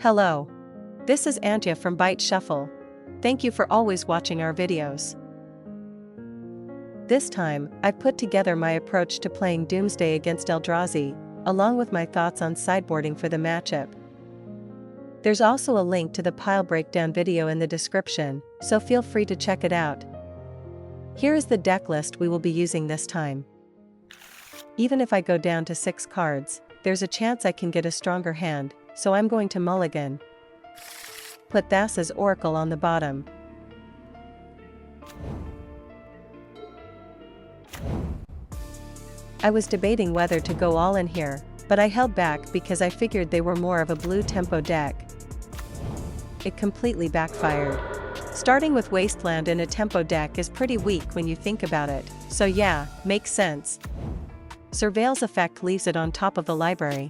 Hello. This is Antje from Byte Shuffle. Thank you for always watching our videos. This time, I've put together my approach to playing Doomsday against Eldrazi, along with my thoughts on sideboarding for the matchup. There's also a link to the pile breakdown video in the description, so feel free to check it out. Here is the deck list we will be using this time. Even if I go down to 6 cards, there's a chance I can get a stronger hand, so I'm going to mulligan. Put Thassa's Oracle on the bottom. I was debating whether to go all in here, but I held back because I figured they were more of a blue tempo deck. It completely backfired. Starting with Wasteland in a tempo deck is pretty weak when you think about it, so yeah, makes sense. Surveil's effect leaves it on top of the library.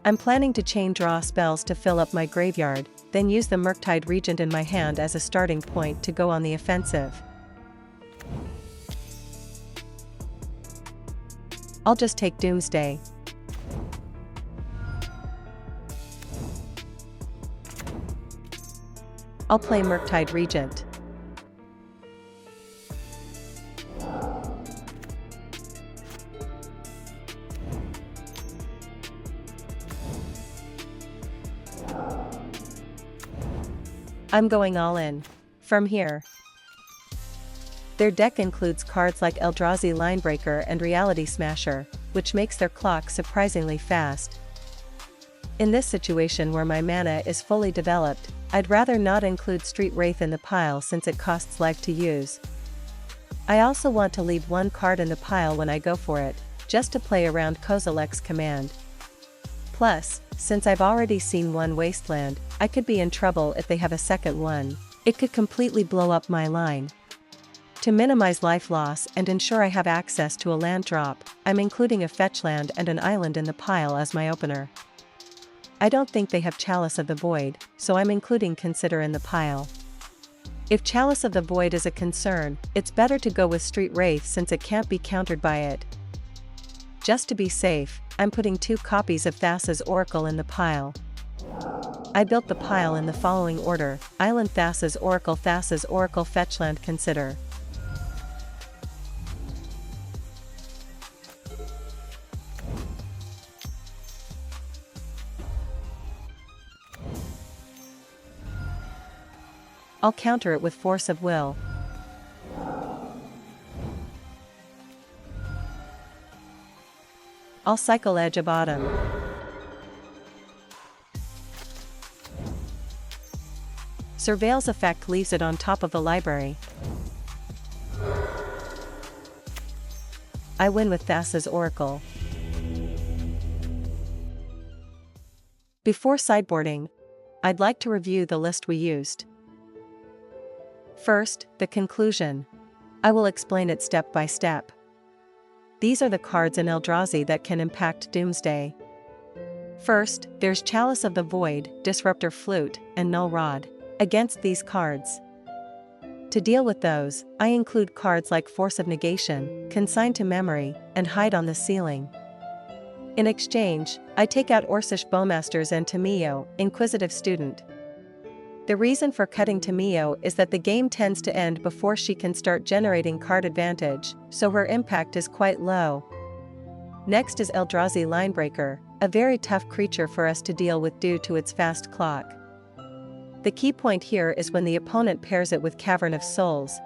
I'm planning to chain draw spells to fill up my graveyard, then use the Murktide Regent in my hand as a starting point to go on the offensive. I'll just take Doomsday. I'll play Murktide Regent. I'm going all in. From here. Their deck includes cards like Eldrazi Linebreaker and Reality Smasher, which makes their clock surprisingly fast. In this situation where my mana is fully developed, I'd rather not include Street Wraith in the pile since it costs life to use. I also want to leave one card in the pile when I go for it, just to play around Kozilek's command. Plus, since I've already seen one Wasteland, I could be in trouble if they have a second one. It could completely blow up my line. To minimize life loss and ensure I have access to a land drop, I'm including a fetch land and an island in the pile as my opener. I don't think they have Chalice of the Void, so I'm including Consider in the pile. If Chalice of the Void is a concern, it's better to go with Street Wraith since it can't be countered by it. Just to be safe, I'm putting 2 copies of Thassa's Oracle in the pile. I built the pile in the following order: Island Thassa's Oracle Fetchland Consider. I'll counter it with Force of Will. I'll cycle Edge of Autumn. Surveil's effect leaves it on top of the library. I win with Thassa's Oracle. Before sideboarding, I'd like to review the list we used. First, the conclusion. I will explain it step by step. These are the cards in Eldrazi that can impact Doomsday. First, there's Chalice of the Void, Disruptor Flute, and Null Rod. Against these cards. To deal with those, I include cards like Force of Negation, Consign to Memory, and Hide on the Ceiling. In exchange, I take out Orcish Bowmasters and Tamio, Inquisitive Student. The reason for cutting Tamio is that the game tends to end before she can start generating card advantage, so her impact is quite low. Next is Eldrazi Linebreaker, a very tough creature for us to deal with due to its fast clock. The key point here is when the opponent pairs it with Cavern of Souls.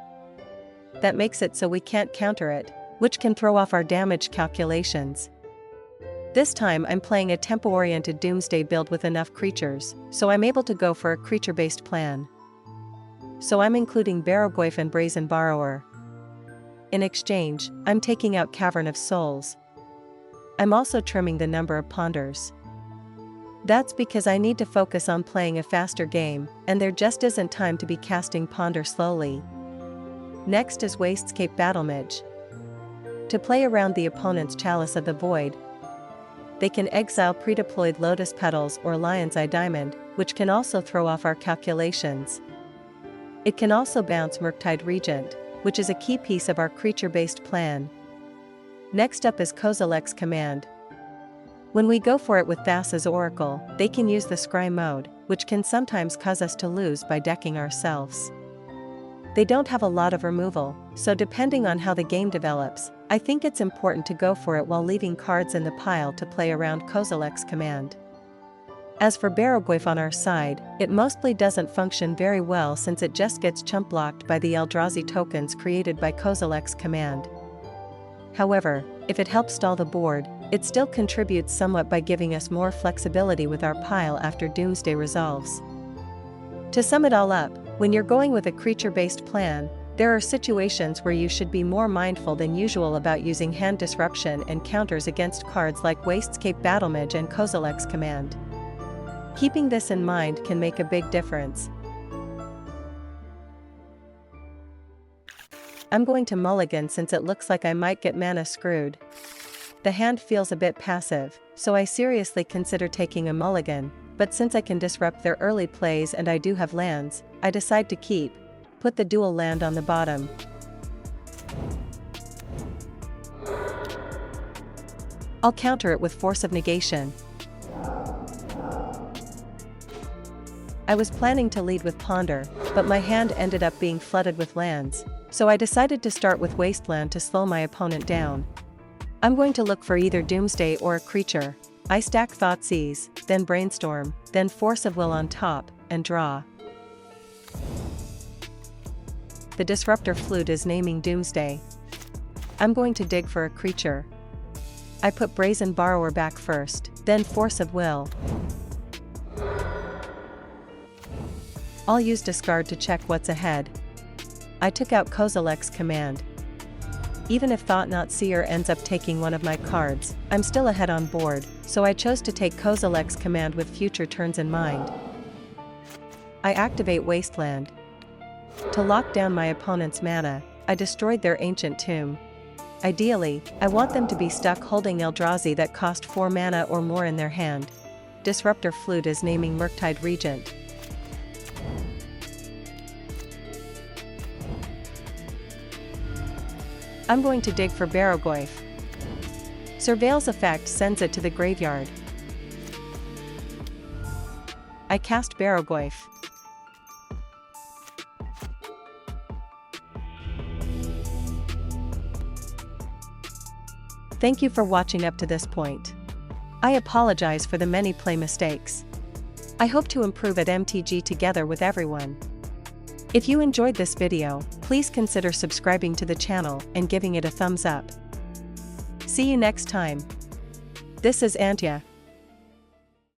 That makes it so we can't counter it, which can throw off our damage calculations. This time I'm playing a tempo-oriented Doomsday build with enough creatures, so I'm able to go for a creature-based plan. So I'm including Barrowgoyf and Brazen Borrower. In exchange, I'm taking out Cavern of Souls. I'm also trimming the number of Ponders. That's because I need to focus on playing a faster game, and there just isn't time to be casting Ponder slowly. Next is Wastscape Battlemage. To play around the opponent's Chalice of the Void, they can exile pre-deployed Lotus Petals or Lion's Eye Diamond, which can also throw off our calculations. It can also bounce Murktide Regent, which is a key piece of our creature-based plan. Next up is Kozilek's command. When we go for it with Thassa's Oracle, they can use the Scry mode, which can sometimes cause us to lose by decking ourselves. They don't have a lot of removal, so depending on how the game develops, I think it's important to go for it while leaving cards in the pile to play around Kozilek's command. As for Barrowglyph on our side, it mostly doesn't function very well since it just gets chump blocked by the Eldrazi tokens created by Kozilek's command. However, if it helps stall the board, it still contributes somewhat by giving us more flexibility with our pile after Doomsday resolves. To sum it all up, when you're going with a creature-based plan, there are situations where you should be more mindful than usual about using hand disruption and counters against cards like Wastes-Cape Battlemage and Kozilek's command. Keeping this in mind can make a big difference. I'm going to mulligan since it looks like I might get mana screwed. The hand feels a bit passive, so I seriously consider taking a mulligan, but since I can disrupt their early plays and I do have lands, I decide to put the dual land on the bottom. I'll counter it with Force of Negation. I was planning to lead with Ponder, but my hand ended up being flooded with lands, so I decided to start with Wasteland to slow my opponent down. I'm going to look for either Doomsday or a creature. I stack Thoughtseize, then Brainstorm, then Force of Will on top, and draw. The Disruptor Flute is naming Doomsday. I'm going to dig for a creature. I put Brazen Borrower back first, then Force of Will. I'll use Discard to check what's ahead. I took out Kozilek's command. Even if Thought-Knot Seer ends up taking one of my cards, I'm still ahead on board, so I chose to take Kozilek's command with future turns in mind. I activate Wasteland. To lock down my opponent's mana, I destroyed their Ancient Tomb. Ideally, I want them to be stuck holding Eldrazi that cost 4 mana or more in their hand. Disruptor Flute is naming Murktide Regent. I'm going to dig for Barrowglyph. Surveil's effect sends it to the graveyard. I cast Barrowglyph. Thank you for watching up to this point. I apologize for the many play mistakes. I hope to improve at MTG together with everyone. If you enjoyed this video, please consider subscribing to the channel and giving it a thumbs up. See you next time. This is Antya.